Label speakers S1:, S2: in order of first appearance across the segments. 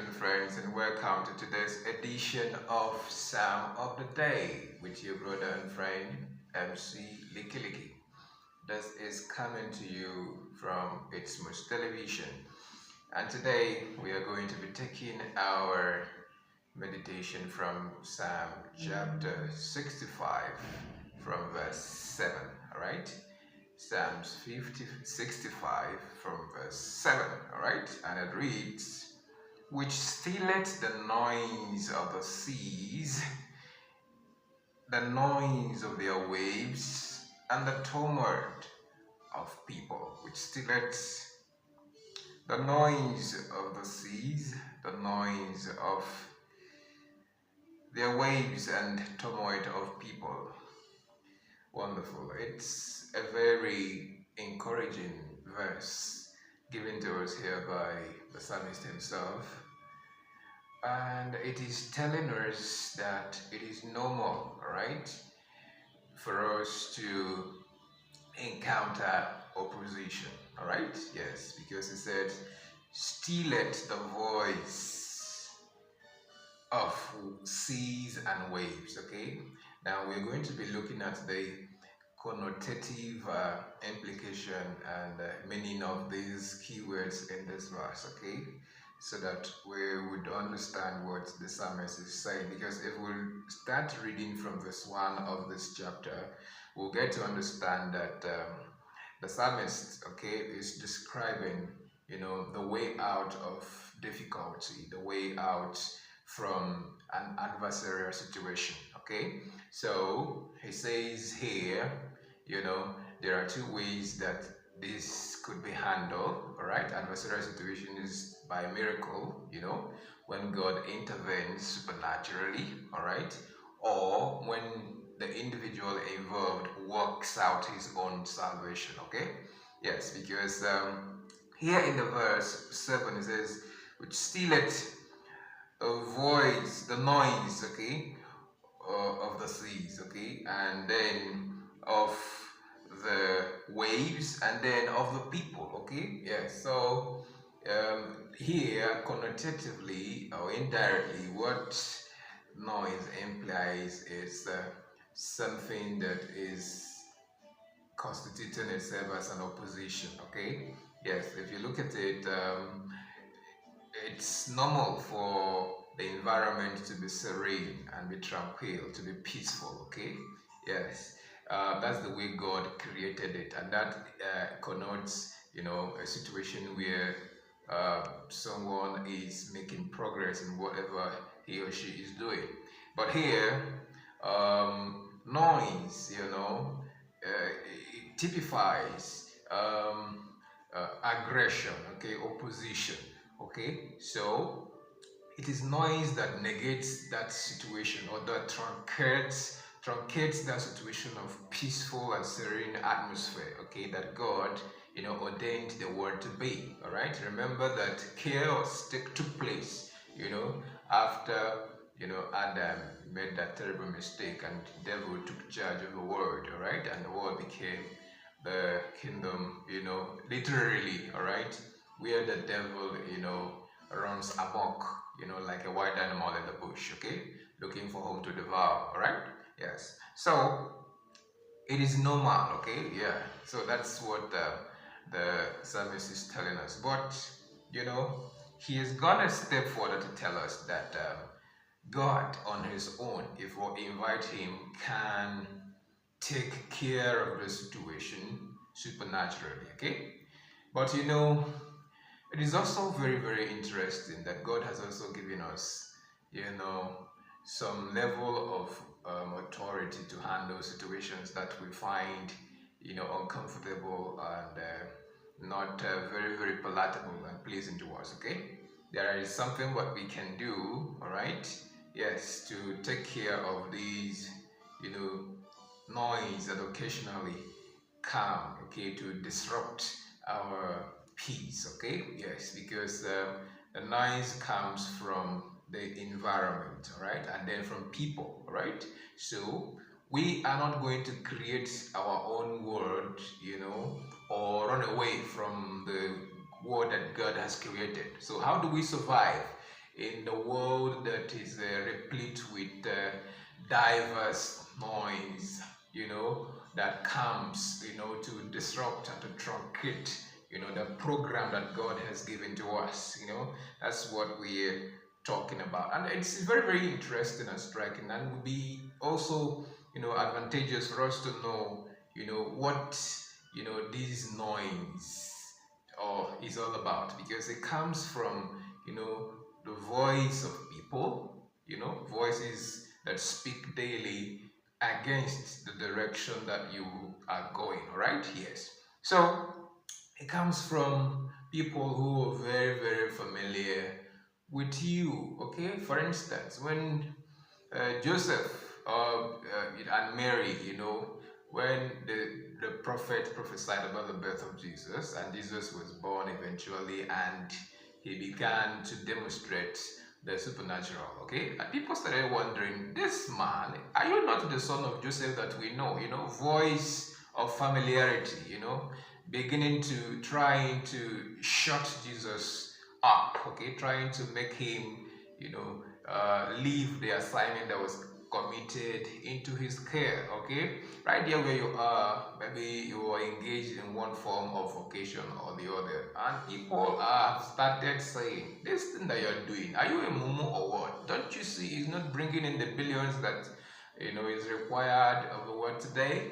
S1: and friends, and welcome to today's edition of Psalm of the Day with your brother and friend MC Licky Licky. This is coming to you from It's Television, and today we are going to be taking our meditation from Psalm chapter 65 from verse 7. All right, Psalms 65 from verse 7. All right, and it reads, which stilleth the noise of the seas, the noise of their waves, and the tumult of people, which stilleth the noise of the seas, the noise of their waves and tumult of people. Wonderful. It's a very encouraging verse given to us here by the psalmist himself. And it is telling us that it is normal, right, for us to encounter opposition, all right? Yes, because it said, still let the voice of seas and waves, okay? Now we're going to be looking at the connotative implication and meaning of these keywords in this verse, okay? So that we would understand what the psalmist is saying. Because if we start reading from verse 1 of this chapter, we'll get to understand that the psalmist, okay, is describing, the way out of difficulty, the way out from an adversarial situation, okay? So he says here, there are two ways that this could be handled, all right? Adversarial situation is by miracle, when God intervenes supernaturally, all right? Or when the individual involved works out his own salvation, okay? Yes, because here in the verse 7 it says, which stilleth avoids the noise, okay, of the seas, okay, and then of the waves, and then of the people, okay. Yes, so here connotatively or indirectly, what noise implies is something that is constituting itself as an opposition, okay. Yes, if you look at it, it's normal for the environment to be serene and be tranquil, to be peaceful, okay. Yes, that's the way God created it, and that connotes, a situation where someone is making progress in whatever he or she is doing. But here, noise, it typifies aggression, okay, opposition, okay. So it is noise that negates that situation, or that truncates that situation of peaceful and serene atmosphere, okay, that God, ordained the world to be, all right. Remember that chaos took place, after, Adam made that terrible mistake and the devil took charge of the world, all right, and the world became the kingdom, literally, all right, where the devil, runs amok, like a wild animal in the bush, okay, looking for whom to devour, all right. Yes, so it is normal, okay. Yeah, so that's what the psalmist is telling us. But he has gone a step further to tell us that God on his own, if we invite him, can take care of the situation supernaturally, okay. But it is also very, very interesting that God has also given us, some level of authority to handle situations that we find, uncomfortable and not very, very palatable and pleasing to us, okay. There is something what we can do, all right, yes, to take care of these, noise that occasionally come, okay, to disrupt our peace, okay. Yes, because the noise comes from the environment, all right, and then from people, all right. So we are not going to create our own world, or run away from the world that God has created. So how do we survive in the world that is replete with diverse noise, that comes, to disrupt and to truncate, the program that God has given to us. That's what we're talking about. And it's very, very interesting and striking, and would be also, advantageous for us to know, what, this noise or is all about, because it comes from, the voice of people, voices that speak daily against the direction that you are going, right? Yes. So it comes from people who are very, very familiar with you, okay? For instance, when Joseph and Mary, when the prophet prophesied about the birth of Jesus, and Jesus was born eventually, and he began to demonstrate the supernatural, okay? And people started wondering, this man, are you not the son of Joseph that we know? Voice of familiarity, beginning to trying to shut Jesus up, okay? Trying to make him, leave the assignment that was committed into his care, okay? Right there where you are, maybe you are engaged in one form of vocation or the other, and people have started saying, this thing that you're doing, are you a mumu or what? Don't you see it's not bringing in the billions that is required of the world today?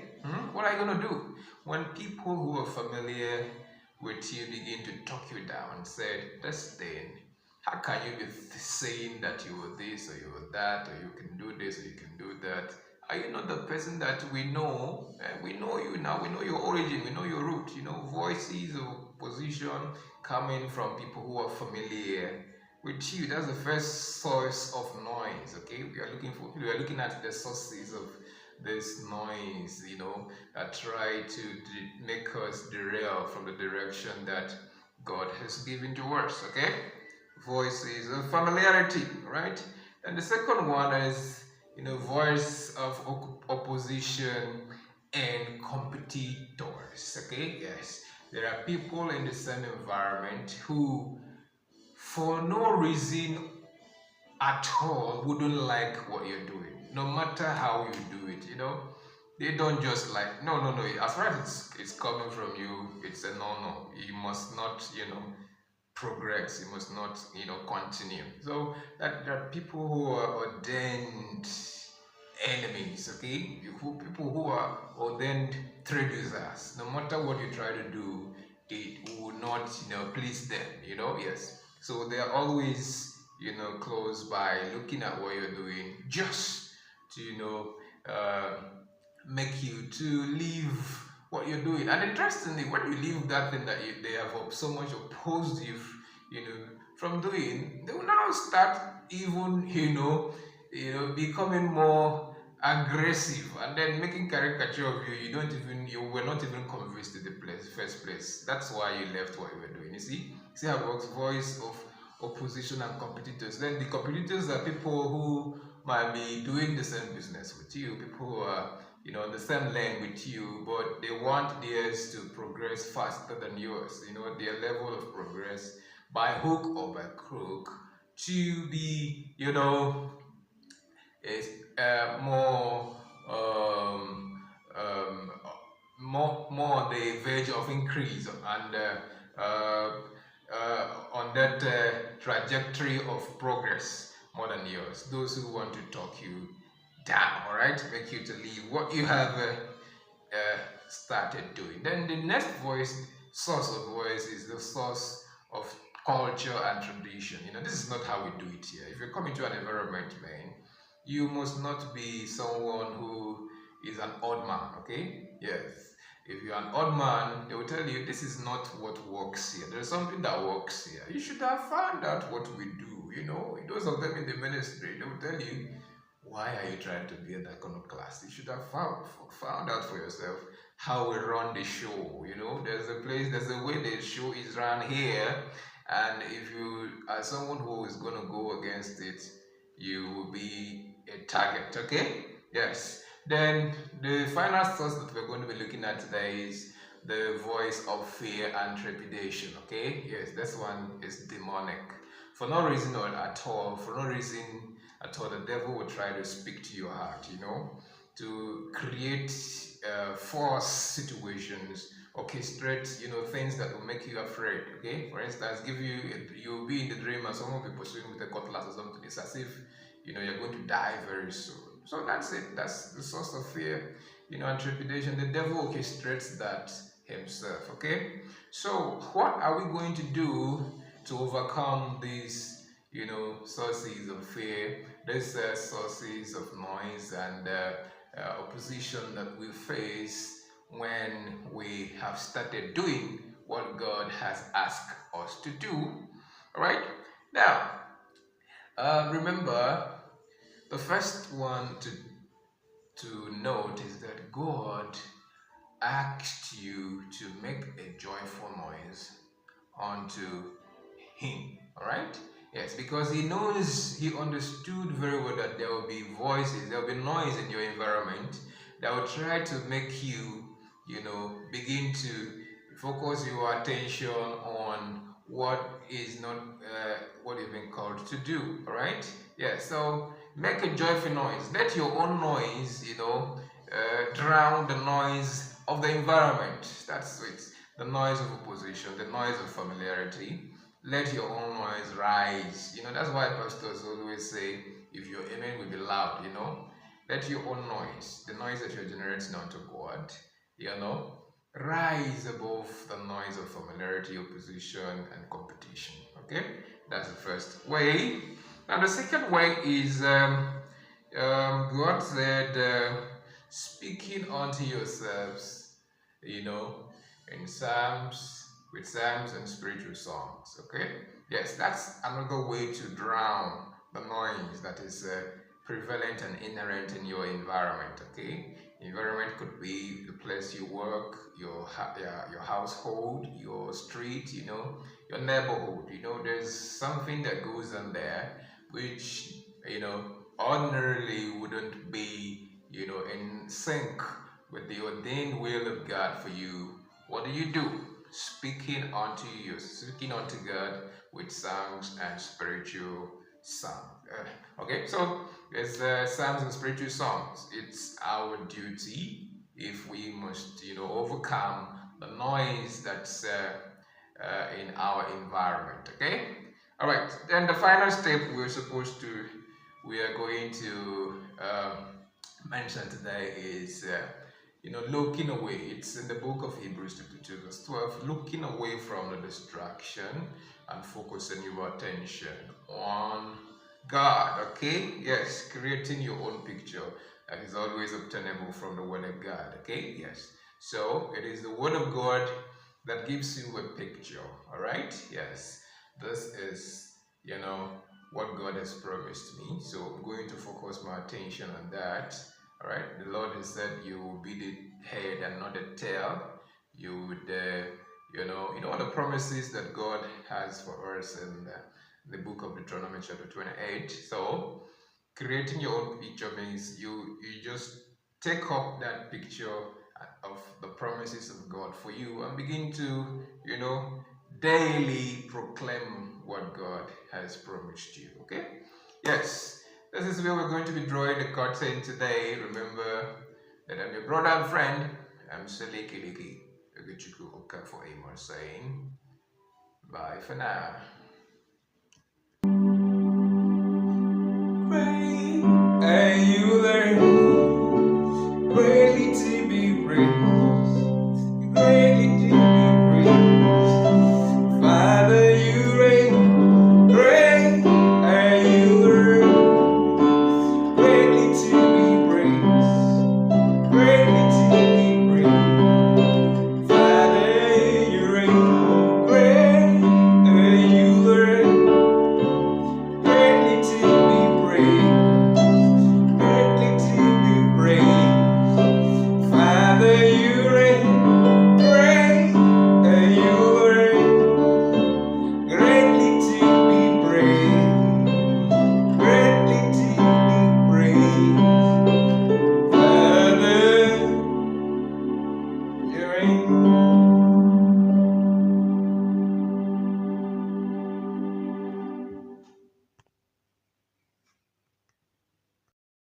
S1: What are you going to do when people who are familiar with you begin to talk you down and say, this thing, how can you be saying that you were this or you were that, or you can do this or you can do that? Are you not the person that we know? We know you now, we know your origin, we know your root, voices of position coming from people who are familiar with you. That's the first source of noise, okay? We are looking at the sources of this noise, that try to make us derail from the direction that God has given to us, okay? Voices of familiarity, right? And the second one is, voice of opposition and competitors, okay? Yes, there are people in the same environment who, for no reason at all, wouldn't like what you're doing, no matter how you do it, they don't just like, no, as far as it's coming from you, it's a no. You must not, progress, you must not, continue. So that there are people who are ordained enemies, okay? People who are ordained traducers. No matter what you try to do, it will not, please them, yes. So they are always, close by, looking at what you're doing, just to, make you to leave what you're doing. And interestingly, when you leave that thing that they have so much opposed you, from doing, they will now start even, becoming more aggressive and then making caricature of you. You were not even convinced in the first place. That's why you left what you were doing. You see how it works. Voice of opposition and competitors. Then the competitors are people who might be doing the same business with you, people who are on the same lane with you, but they want theirs to progress faster than yours, their level of progress by hook or by crook to be, is more more on the verge of increase and on that trajectory of progress more than yours. Those who want to talk you down, all right, make you to leave what you have started doing. Then the next source of voice is the source of culture and tradition. This is not how we do it here. If you come into an environment, man, you must not be someone who is an odd man, okay? Yes. If you're an odd man, they will tell you this is not what works here. There's something that works here. You should have found out what we do, Those of them in the ministry, they will tell you, why are you trying to be an iconoclast? You should have found out for yourself how we run the show. There's a way the show is run here, and if you are someone who is going to go against it, you will be a target, okay? Yes. Then the final source that we're going to be looking at today is the voice of fear and trepidation, okay? Yes, this one is demonic. For no reason or at all, for no reason at all, the devil will try to speak to your heart, to create false situations, orchestrate, things that will make you afraid. Okay, for instance, you'll be in the dream and someone will be pursuing with a cutlass or something. It's as if you're going to die very soon. So that's it. That's the source of fear, and trepidation. The devil orchestrates that himself. Okay, so what are we going to do to overcome these, sources of fear, these sources of noise and opposition that we face when we have started doing what God has asked us to do? All right. Now, remember, the first one to note is that God asked you to make a joyful noise unto Him. All right. Yes, because he understood very well that there will be voices, there will be noise in your environment that will try to make you, begin to focus your attention on what is not what you've been called to do. All right. Yeah. So make a joyful noise. Let your own noise, drown the noise of the environment. That's it. The noise of opposition, the noise of familiarity. Let your own noise rise. That's why pastors always say, if your amen will be loud, let your own noise, the noise that you're generating unto God, rise above the noise of familiarity, opposition, and competition. Okay? That's the first way. Now, the second way is God said, speaking unto yourselves, in Psalms, with psalms and spiritual songs. Okay, yes, that's another way to drown the noise that is prevalent and inherent in your environment. Okay, environment could be the place you work, your household, your street, your neighborhood. There's something that goes on there which ordinarily wouldn't be in sync with the ordained will of God for you. What do? Speaking unto God with songs and spiritual songs. Okay, so it's psalms and spiritual songs. It's our duty, if we must, overcome the noise that's in our environment. Okay. All right. Then the final step we are going to mention today is looking away. It's in the book of Hebrews chapter 2 verse 12, looking away from the distraction and focusing your attention on God. Okay, yes, creating your own picture that is always obtainable from the word of God. Okay, yes, so it is the word of God that gives you a picture. All right, yes, this is what God has promised me, so I'm going to focus my attention on that. All right, the Lord has said you will be the head and not the tail. You would, the promises that God has for us in the book of Deuteronomy chapter 28. So, creating your own picture means you just take up that picture of the promises of God for you and begin to, daily proclaim what God has promised you. Okay? Yes. This is where we're going to be drawing the curtain today. Remember that I'm your brother and friend. I'm Seliki Liki Ogechuku Okafor Amos saying bye for now.